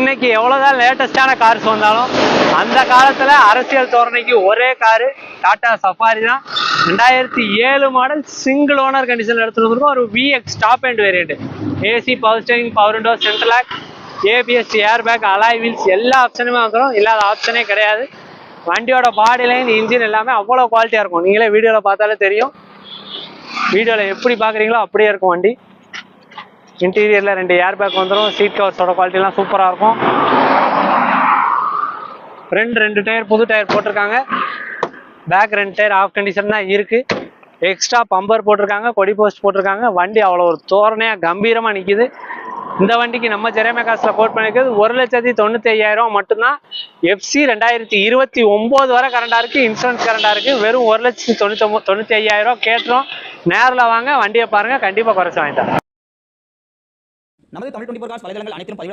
இன்னைக்கு எவ்வளவுதான் லேட்டஸ்டான கார்ஸ் வந்தாலும் அந்த காலத்துல அரசியல் தோரணைக்கு ஒரே காரு டாடா சஃபாரி தான். 2007 மாடல் சிங்கிள் ஓனர் கண்டிஷன்ல எடுத்துட்டு வந்திருக்கோம். ஒரு VX top and variant. AC, power steering, power window, central lock, ABS, air bag, alloy wheels எல்லா ஆப்ஷனுமே வந்துடும். இல்லாத ஆப்ஷனே கிடையாது. வண்டியோட பாடி லைன், இன்ஜின் எல்லாமே அவ்வளோ குவாலிட்டியா இருக்கும். நீங்களே வீடியோல பார்த்தாலே தெரியும். வீடியோல எப்படி பாக்குறீங்களோ அப்படியே இருக்கும் வண்டி. இன்டீரியர்ல 2 ஏர் பேக் வந்துடும். சீட் கவர்ஸோட குவாலிட்டி எல்லாம் சூப்பரா இருக்கும். ஃப்ரண்ட் 2 டயர் புது டயர் போட்டிருக்காங்க. பேக் 2 டயர் ஆஃப் கண்டிஷன் தான் இருக்கு. எக்ஸ்ட்ரா பம்பர் போட்டிருக்காங்க, கொடி போஸ்ட் போட்டிருக்காங்க. வண்டி அவ்வளோ ஒரு தோரணையா கம்பீரமா நிக்குது. இந்த வண்டிக்கு நம்ம ஜெரேமியா காசுல கோட் பண்ணிருக்கிறது 1,95,000 மட்டும்தான். எஃப்சி 2029 வரை கரண்டா இருக்கு. இன்சூரன்ஸ் கரண்டா இருக்கு. வெறும் 1,95,000 கேட்டுறோம். நேரில் வாங்க, வண்டியை பாருங்க, கண்டிப்பா குறைச்சு வாங்கிட்டா. நமது தமிழ் 24 கார்ஸ் வலைதளங்கள் அனைத்தும் பதிவிடப்பட்ட